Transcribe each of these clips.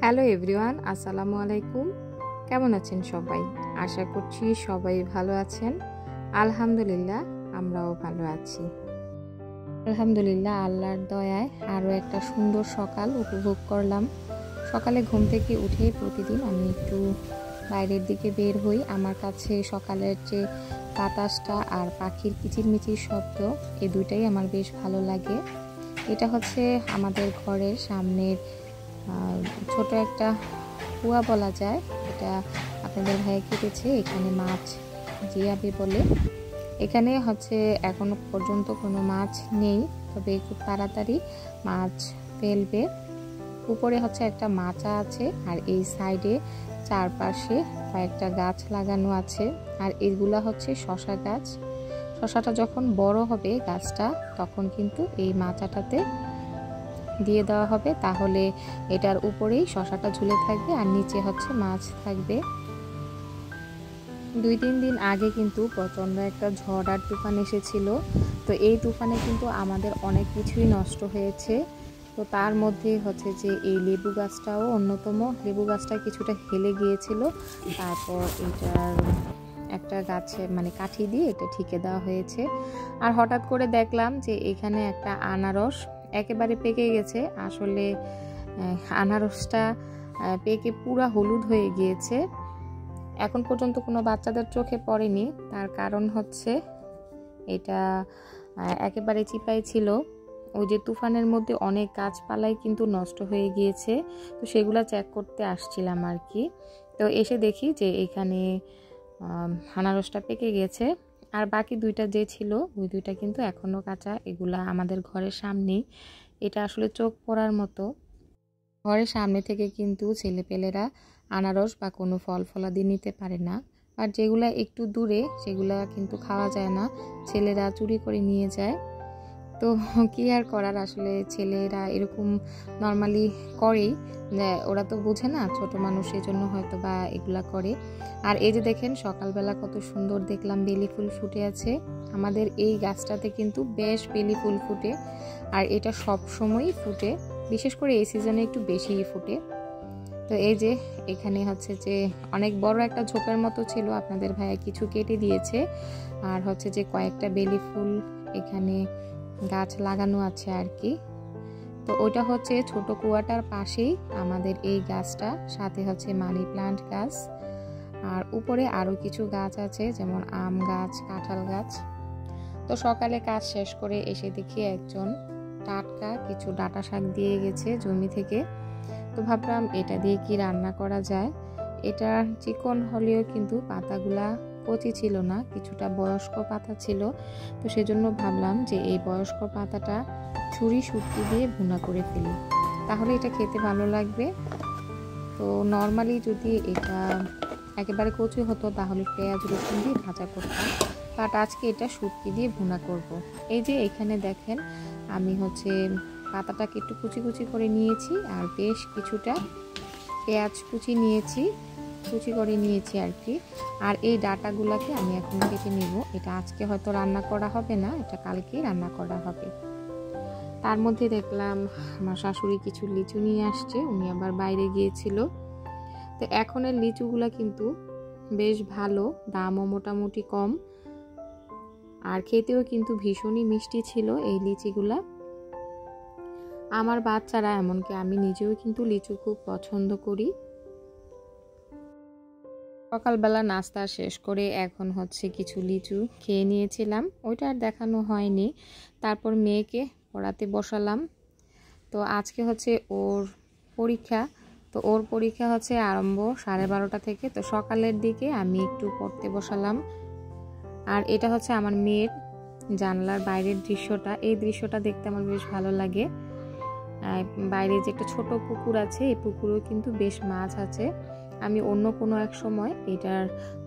Hello everyone, আসসালামু আলাইকুম। কেমন আছেন সবাই? আশা করছি সবাই ভালো আছেন। আলহামদুলিল্লাহ, আমরাও ভালো আছি। আলহামদুলিল্লাহ, আল্লাহর দয়ায় আরও একটা সুন্দর সকাল উপভোগ করলাম। সকালে ঘুম থেকে উঠে প্রতিদিন আমি একটু বাইরের দিকে বের হই। আমার কাছে সকালের যে বাতাসটা আর পাখির কিচিরমিচির শব্দ, এই দুইটাই আমার বেশ ভালো লাগে। এটা হচ্ছে আমাদের ঘরের সামনের ছোট একটা কুয়া বলা যায়। এটা আপনাদের ভাই কেটেছে, এখানে মাছ জিয়াবে বলে। এখানে হচ্ছে এখনো পর্যন্ত কোনো মাছ নেই, তবে খুব তাড়াতাড়ি মাছ ফেলবে। উপরে হচ্ছে একটা মাচা আছে, আর এই সাইডে চারপাশে কয়েকটা গাছ লাগানো আছে। আর এগুলা হচ্ছে শশা গাছ। শশাটা যখন বড় হবে গাছটা, তখন কিন্তু এই মাচাটাতে দিয়ে দেওয়া হবে, তাহলে এটার উপরেই শশাটা ঝুলে থাকবে আর নিচে হচ্ছে মাছ থাকবে। 2-3 দিন আগে কিন্তু প্রচণ্ড একটা ঝড় আর তুফান এসেছিল। তো এই তুফানে কিন্তু আমাদের অনেক কিছুই নষ্ট হয়েছে। তো তার মধ্যে হচ্ছে যে এই লেবু গাছটাও অন্যতম। লেবু গাছটা কিছুটা হেলে গিয়েছিল, তারপর এটার একটা গাছে কাঠি দিয়ে এটা ঠিকে দেওয়া হয়েছে। আর হঠাৎ করে দেখলাম যে এখানে একটা আনারস একেবারে পেকে গেছে। আসলে আনারসটা পেকে পুরা হলুদ হয়ে গিয়েছে। এখন পর্যন্ত কোনো বাচ্চাদের চোখে পড়েনি, তার কারণ হচ্ছে এটা একেবারে চিপাই ছিল। ওই যে তুফানের মধ্যে অনেক গাছপালাই কিন্তু নষ্ট হয়ে গিয়েছে, তো সেগুলো চেক করতে আসছিলাম আর কি। তো এসে দেখি যে এখানে আনারসটা পেকে গেছে। আর বাকি দুইটা যে ছিল, ওই দুইটা কিন্তু এখনও কাঁচা। এগুলা আমাদের ঘরের সামনেই। এটা আসলে চোখ পড়ার মতো। ঘরের সামনে থেকে কিন্তু ছেলেপেলেরা আনারস বা কোনো ফল ফলাদি নিতে পারে না। আর যেগুলা একটু দূরে, সেগুলা কিন্তু খাওয়া যায় না, ছেলেরা চুরি করে নিয়ে যায়। তো কি আর করার, আসলে ছেলেরা এরকম নর্মালি করেই, ওরা তো বোঝে না, ছোট মানুষ, এজন্য হয়তো বা এগুলা করে। আর এই যে দেখেন, সকালবেলা কত সুন্দর দেখলাম বেলি ফুল ফুটে আছে। আমাদের এই গাছটাতে কিন্তু বেশ বেলি ফুল ফুটে, আর এটা সব সময়ই ফুটে, বিশেষ করে এই সিজনে একটু বেশিই ফুটে। তো এই যে এখানে হচ্ছে যে অনেক বড় একটা ঝোপের মতো ছিল, আপনাদের ভাইয়া কিছু কেটে দিয়েছে। আর হচ্ছে যে কয়েকটা বেলি ফুল এখানে গাছ লাগানো আছে আর কি। তো ওইটা হচ্ছে ছোট কুয়াটার পাশেই আমাদের এই গাছটা, সাথে হচ্ছে মানি প্লান্ট গাছ। আর উপরে আরো কিছু গাছ আছে, যেমন আম গাছ, কাঁঠাল গাছ। তো সকালে কাজ শেষ করে এসে দেখি একজন টাটকা কিছু ডাঁটা শাক দিয়ে গেছে জমি থেকে। তো ভাবলাম এটা দিয়ে কি রান্না করা যায়। এটা চিকন হলেও কিন্তু পাতাগুলা কচি ছিল না, কিছুটা বয়স্ক পাতা ছিল। তো সেজন্য ভাবলাম যে এই বয়স্ক পাতাটা ছুরি শুটকি দিয়ে ভুনা করে ফেলি, তাহলে এটা খেতে ভালো লাগবে। তো নর্মালি যদি এটা একেবারে কচি হতো, তাহলে পেঁয়াজ রসুন দিয়ে ভাজা করতাম, বাট আজকে এটা শুটকি দিয়ে ভুনা করব। এই যে এখানে দেখেন, আমি হচ্ছে পাতাটাকে একটু কুচি কুচি করে নিয়েছি, আর বেশ কিছুটা পেঁয়াজ কুচি করে নিয়েছি আর কি। আর এই ডাঁটাগুলোকে আমি এখন কেটে নিব। এটা আজকে হয়তো রান্না করা হবে না, এটা কালকেই রান্না করা হবে। তার মধ্যে দেখলাম আমার শাশুড়ি কিছু লিচু নিয়ে আসছে, উনি আবার বাইরে গিয়েছিল। তো এখনের লিচুগুলা কিন্তু বেশ ভালো, দামও মোটামুটি কম, আর খেতেও কিন্তু ভীষণই মিষ্টি ছিল এই লিচিগুলা। আমার বাচ্চারা, এমনকি আমি নিজেও কিন্তু লিচু খুব পছন্দ করি। সকালবেলা নাস্তা শেষ করে এখন হচ্ছে কিছু লিচু খেয়ে নিয়েছিলাম, ওইটা আর দেখানো হয়নি। তারপর মেয়েকে পড়াতে বসালাম। তো আজকে হচ্ছে ওর পরীক্ষা। তো ওর পরীক্ষা হচ্ছে আরম্ভ 12:30 থেকে। তো সকালের দিকে আমি একটু পড়তে বসালাম। আর এটা হচ্ছে আমার মেয়ের জানলার বাইরের দৃশ্যটা। এই দৃশ্যটা দেখতে আমার বেশ ভালো লাগে। বাইরে যে একটা ছোট পুকুর আছে, এই পুকুরেও কিন্তু বেশ মাছ আছে। আমি অন্য কোনো এক সময় এটার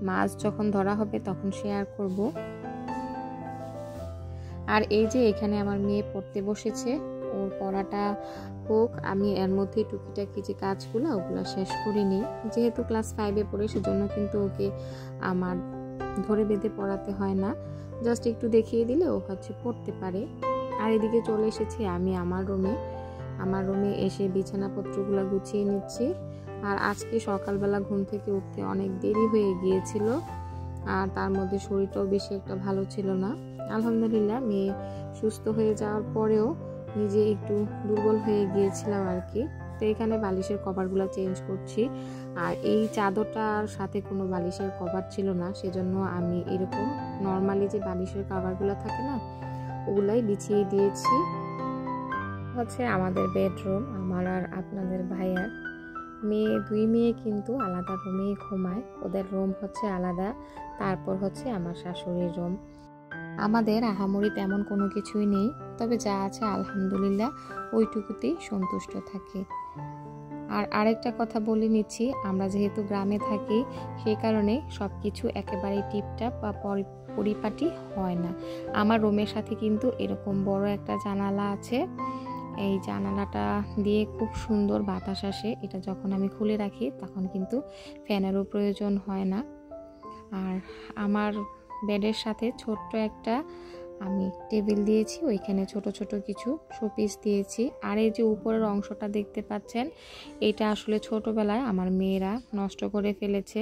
মাছ যখন ধরা হবে তখন শেয়ার করব। আর এই যে এখানে আমার মেয়ে পড়তে বসেছে, ওর পড়াটা হোক, আমি এর মধ্যে টুকিটাকি যে কাজগুলো ওগুলো শেষ করে নিই। যেহেতু ক্লাস 5-এ পড়ে, সেজন্য কিন্তু ওকে আমার ধরে বেঁধে পড়াতে হয় না, জাস্ট একটু দেখিয়ে দিলে ও হচ্ছে পড়তে পারে। আর এদিকে চলে এসেছি আমি আমার রুমে। আমার রুমে এসে বিছানাপত্রগুলো গুছিয়ে নিচ্ছি। আর আজকে সকালবেলা ঘুম থেকে উঠতে অনেক দেরি হয়ে গিয়েছিল, আর তার মধ্যে শরীরটাও বেশি একটা ভালো ছিল না। আলহামদুলিল্লাহ মেয়ে সুস্থ হয়ে যাওয়ার পরেও নিজে একটু দুর্বল হয়ে গিয়েছিলাম আর কি। তো এখানে বালিশের কভারগুলো চেঞ্জ করছি, আর এই চাদরটার সাথে কোনো বালিশের কভার ছিল না, সেজন্য আমি এরকম নর্মালি যে বালিশের কভারগুলো থাকে না ওগুলাই বিছিয়ে দিয়েছি। হচ্ছে আমাদের বেডরুম, আমার আর আপনাদের ভাইয়ার। দুই মেয়ে কিন্তু আলাদা রুমেই ঘুমায়, ওদের রুম হচ্ছে আলাদা। তারপর হচ্ছে আমার শাশুড়ির রুম। আমাদের আহামরি তেমন কোনো কিছুই নেই, তবে যা আছে আলহামদুলিল্লাহ ওইটুকুতেই সন্তুষ্ট থাকি। আর আরেকটা কথা বলে নিচ্ছি, আমরা যেহেতু গ্রামে থাকি সেই কারণে সব কিছু একেবারে টিপটাপ বা পরিপাটি হয় না। আমার রুমের সাথে কিন্তু এরকম বড় একটা জানালা আছে, এই জানালাটা দিয়ে খুব সুন্দর বাতাস আসে। এটা যখন আমি খুলে রাখি তখন কিন্তু ফ্যানেরও প্রয়োজন হয় না। আর আমার বেডের সাথে ছোট্ট একটা আমি টেবিল দিয়েছি, ওইখানে ছোট ছোট কিছু শোপিস দিয়েছি। আর এই যে উপরের অংশটা দেখতে পাচ্ছেন, এটা আসলে ছোটবেলায় আমার মেয়েরা নষ্ট করে ফেলেছে,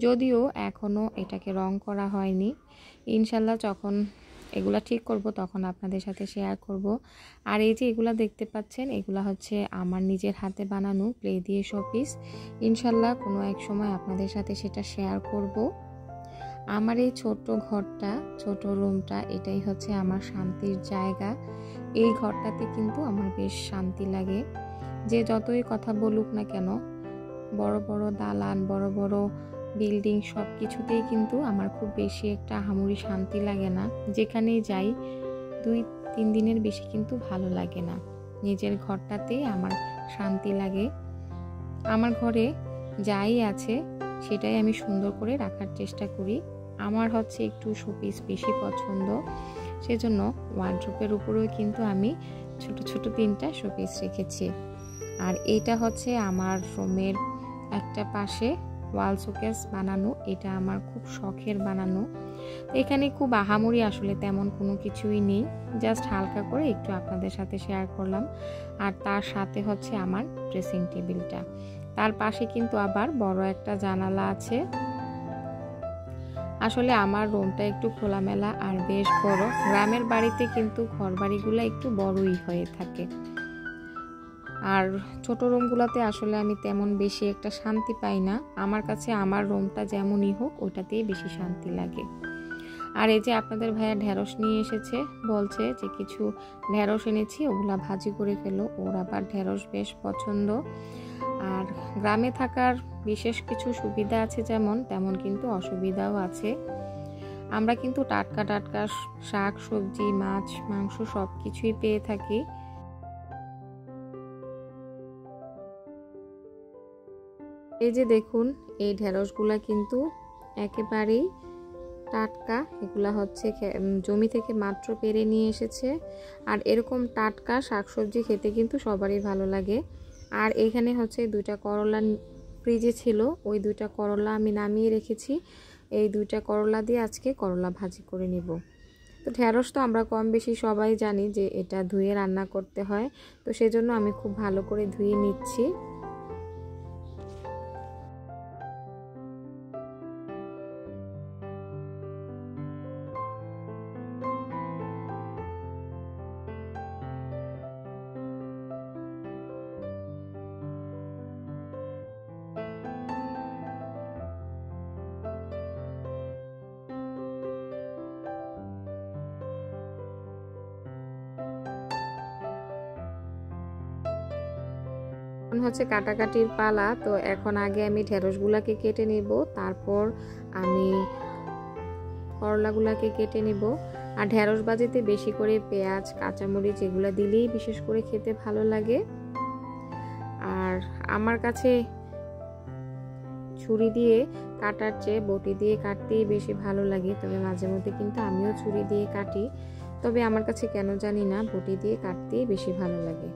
যদিও এখনও এটাকে রং করা হয়নি। ইনশাল্লাহ যখন এগুলা ঠিক করব তখন আপনাদের সাথে শেয়ার করব। আর এই যে এগুলা দেখতে পাচ্ছেন, এগুলা হচ্ছে আমার নিজের হাতে বানানো ক্লে দিয়ে শোপিস। ইনশাল্লাহ কোনো এক সময় আপনাদের সাথে সেটা শেয়ার করব। আমার এই ছোট্ট ঘরটা, ছোট রুমটা, এটাই হচ্ছে আমার শান্তির জায়গা। এই ঘরটাতে কিন্তু আমার বেশ শান্তি লাগে। যে যতই কথা বলুক না কেন, বড় বড় দালান, বড় বড় বিল্ডিং সব কিছুতেই কিন্তু আমার খুব বেশি একটা আহামরি শান্তি লাগে না। যেখানেই যাই 2-3 দিনের বেশি কিন্তু ভালো লাগে না। নিজের ঘরটাতেই আমার শান্তি লাগে। আমার ঘরে যাই আছে সেটাই আমি সুন্দর করে রাখার চেষ্টা করি। আমার হচ্ছে একটু শোপিস বেশি পছন্দ, সেজন্য ওয়ার্ড্রোবের উপরেও কিন্তু আমি ছোট ছোট 3টা শোপিস রেখেছি। আর এইটা হচ্ছে আমার রুমের একটা পাশে ওয়াল শোকেস বানানো, এটা আমার খুব শখের বানানো। এখানে খুব আহামরি আসলে তেমন কোনো কিছুই নেই, জাস্ট হালকা করে একটু আপনাদের সাথে শেয়ার করলাম। আর তার সাথে হচ্ছে আমার ড্রেসিং টেবিলটা, তার পাশে কিন্তু আবার বড় একটা জানালা আছে। আসলে আমার রুমটা একটু খোলামেলা আর বেশ বড়। গ্রামের বাড়িতে কিন্তু ঘরবাড়িগুলো একটু বড়ই হয়ে থাকে, আর ছোট রুমগুলোতে আসলে আমি তেমন বেশি একটা শান্তি পাই না। আমার কাছে আমার রুমটা যেমনই হোক ওটাতেই বেশি শান্তি লাগে। আর এই যে আপনাদের ভাইয়া ঢেঁড়স নিয়ে এসেছে, বলছে যে কিছু ঢেঁড়স এনেছি, ওগুলা ভাজি করে ফেলো। ওর আবার ঢেঁড়স বেশ পছন্দ। আর গ্রামে থাকার বিশেষ কিছু সুবিধা আছে যেমন, তেমন কিন্তু অসুবিধাও আছে। আমরা কিন্তু টাটকা টাটকা শাক সবজি, মাছ, মাংস সব কিছুই পেয়ে থাকি। এই যে দেখুন, এই ঢেঁড়সগুলা কিন্তু একেবারেই টাটকা। এগুলা হচ্ছে জমি থেকে মাত্র পেরে নিয়ে এসেছে। আর এরকম টাটকা শাকসবজি খেতে কিন্তু সবারই ভালো লাগে। আর এখানে হচ্ছে 2টা করলা ফ্রিজে ছিল, ওই 2টা করলা আমি নামিয়ে রেখেছি। এই 2টা করলা দিয়ে আজকে করলা ভাজি করে নিব। তো ঢেঁড়স তো আমরা কম বেশি সবাই জানি যে এটা ধুয়ে রান্না করতে হয়, তো সেজন্য আমি খুব ভালো করে ধুয়ে নিচ্ছি। হচ্ছে কাটাকাটির পালা। তো এখন আগে আমি ঢেঁড়সগুলাকে কেটে নিব, তারপর আমি করলাগুলাকে কেটে নিব। আর ঢেঁড়স ভাজিতে বেশি করে পেঁয়াজ, কাঁচামরিচ এগুলা দিলেই বিশেষ করে খেতে ভালো লাগে। আর আমার কাছে ছুরি দিয়ে কাটার চেয়ে বটি দিয়ে কাটতেই বেশি ভালো লাগে, তবে মাঝে মধ্যে কিন্তু আমিও ছুরি দিয়ে কাটি। তবে আমার কাছে কেন জানি না বটি দিয়ে কাটতেই বেশি ভালো লাগে।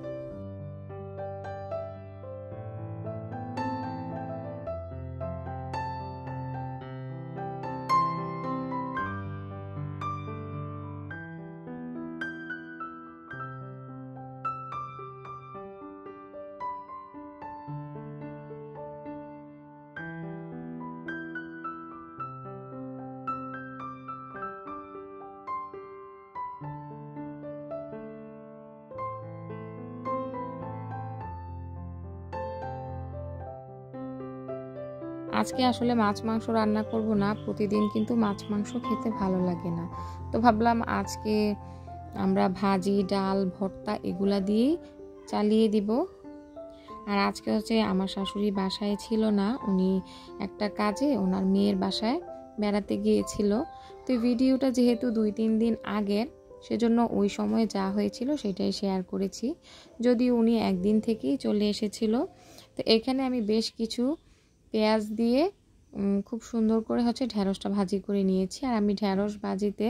আজকে আসলে মাছ মাংস রান্না করব না, প্রতিদিন কিন্তু মাছ মাংস খেতে ভালো লাগে না। তো ভাবলাম আজকে আমরা ভাজি, ডাল, ভর্তা এগুলা দিয়েই চালিয়ে দিব। আর আজকে হচ্ছে আমার শাশুড়ি বাসায় ছিল না, উনি একটা কাজে ওনার মেয়ের বাসায় বেড়াতে গিয়েছিল। তো ভিডিওটা যেহেতু 2-3 দিন আগের, সেজন্য ওই সময় যা হয়েছিল সেটাই শেয়ার করেছি, যদি উনি একদিন থেকেই চলে এসেছিল। তো এখানে আমি বেশ কিছু পেঁয়াজ দিয়ে খুব সুন্দর করে হচ্ছে ঢেঁড়সটা ভাজি করে নিয়েছি। আর আমি ঢেঁড়স ভাজিতে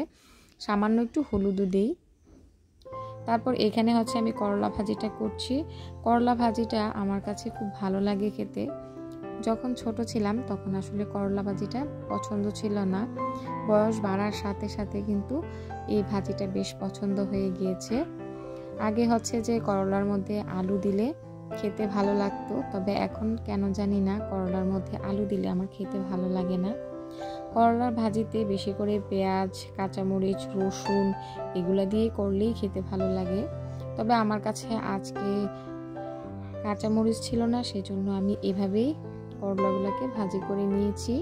সামান্য একটু হলুদও দিই। তারপর এখানে হচ্ছে আমি করলা ভাজিটা করছি। করলা ভাজিটা আমার কাছে খুব ভালো লাগে খেতে। যখন ছোট ছিলাম তখন আসলে করলা ভাজিটা পছন্দ ছিল না, বয়স বাড়ার সাথে সাথে কিন্তু এই ভাজিটা বেশ পছন্দ হয়ে গিয়েছে। আগে হচ্ছে যে করলার মধ্যে আলু দিলে খেতে ভালো লাগতো, তবে এখন কেন জানি না করলার মধ্যে আলু দিলে আমার খেতে ভালো লাগে না। করলার ভাজিতে বেশি করে পেঁয়াজ, কাঁচামরিচ, রসুন এগুলা দিয়ে করলেই খেতে ভালো লাগে। তবে আমার কাছে আজকে কাঁচামরিচ ছিল না, সেজন্য আমি এভাবেই করলাগুলোকে ভাজি করে নিয়েছি।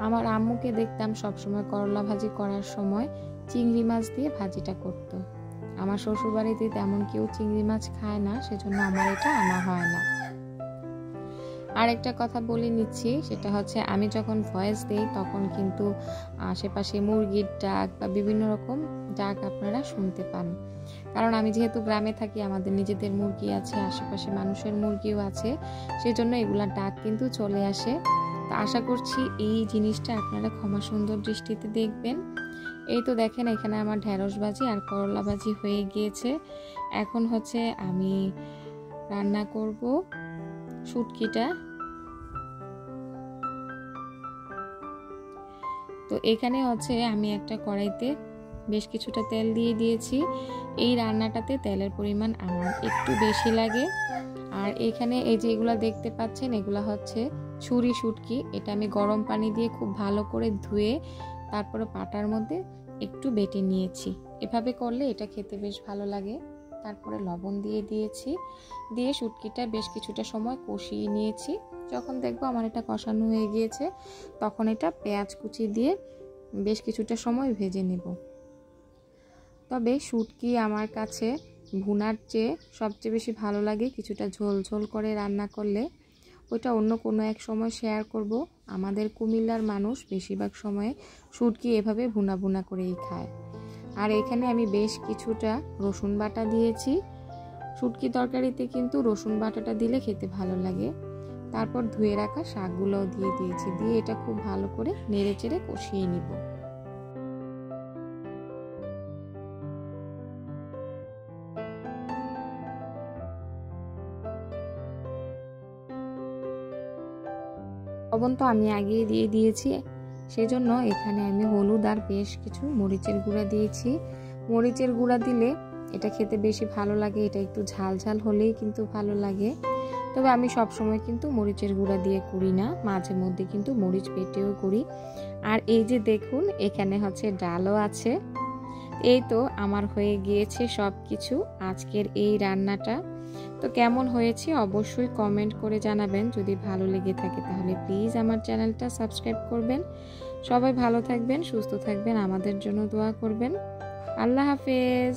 আমার আম্মুকে দেখতাম সবসময় করলা ভাজি করার সময় চিংড়ি মাছ দিয়ে ভাজিটা করত। আমার শ্বশুরবাড়িতে তেমন কেউ চিংড়ি মাছ খায় না, সেজন্য আমার এটা আনা হয় না। আরেকটা কথা বলে নিচ্ছি, সেটা হচ্ছে আমি যখন ভয়েস দেই তখন কিন্তু আশেপাশে মুরগির ডাক বা বিভিন্ন রকম ডাক আপনারা শুনতে পান। কারণ আমি যেহেতু গ্রামে থাকি, আমাদের নিজেদের মুরগি আছে, আশেপাশে মানুষের মুরগিও আছে, সেজন্য এগুলা ডাক কিন্তু চলে আসে। তো আশা করছি এই জিনিসটা আপনারা ক্ষমা সুন্দর দৃষ্টিতে দেখবেন। এই তো দেখেন এখানে আমার ঢেঁড়স ভাজি আর করলা ভাজি হয়ে গিয়েছে। এখন হচ্ছে আমি রান্না করব শুটকিটা। তো এখানে হচ্ছে আমি একটা কড়াইতে বেশ কিছুটা তেল দিয়ে দিয়েছি। এই রান্নাটাতে তেলের পরিমাণ আমার একটু বেশি লাগে। আর এখানে এই যে এগুলা দেখতে পাচ্ছেন, এগুলা হচ্ছে ছুরি শুটকি। এটা আমি গরম পানি দিয়ে খুব ভালো করে ধুয়ে তারপরে পাটার মধ্যে একটু বেটে নিয়েছি। এভাবে করলে এটা খেতে বেশ ভালো লাগে। তারপরে লবণ দিয়ে দিয়েছি, দিয়ে শুটকিটা বেশ কিছুটা সময় কষিয়ে নিয়েছি। যখন দেখবো আমার এটা কষানো হয়ে গিয়েছে, তখন এটা পেঁয়াজ কুচি দিয়ে বেশ কিছুটা সময় ভেজে নেব। তবে শুটকি আমার কাছে ভুনার চেয়ে সবচেয়ে বেশি ভালো লাগে কিছুটা ঝোল ঝোল করে রান্না করলে। ওইটা অন্য কোনো এক সময় শেয়ার করব। আমাদের কুমিল্লার মানুষ বেশিরভাগ সময়ে শুটকি এভাবে ভুনা ভুনা করেই খায়। আর এখানে আমি বেশ কিছুটা রসুন বাটা দিয়েছি। শুটকি তরকারিতে কিন্তু রসুন বাটাটা দিলে খেতে ভালো লাগে। তারপর ধুয়ে রাখা শাকগুলোও দিয়ে দিয়েছি, দিয়ে এটা খুব ভালো করে নেড়ে চেড়ে কষিয়ে নিব। লবণ তো আমি আগেই দিয়ে দিয়েছি, সেজন্য এখানে আমি হলুদ আর বেশ কিছু মরিচের গুঁড়া দিয়েছি। মরিচের গুঁড়া দিলে এটা খেতে বেশি ভালো লাগে, এটা একটু ঝাল ঝাল হলেই কিন্তু ভালো লাগে। তবে আমি সব সময় কিন্তু মরিচের গুঁড়া দিয়ে করি না, মাঝে মধ্যে কিন্তু মরিচ বেটেও করি। আর এই যে দেখুন এখানে হচ্ছে ডালও আছে। এই তো আমার হয়ে গিয়েছে সব কিছু আজকের এই রান্নাটা। তো কেমন হয়েছে অবশ্যই কমেন্ট করে জানাবেন। যদি ভালো লেগে থাকে তাহলে প্লিজ আমার চ্যানেলটা সাবস্ক্রাইব করবেন। সবাই ভালো থাকবেন, সুস্থ থাকবেন, আমাদের জন্য দোয়া করবেন। আল্লাহ হাফেজ।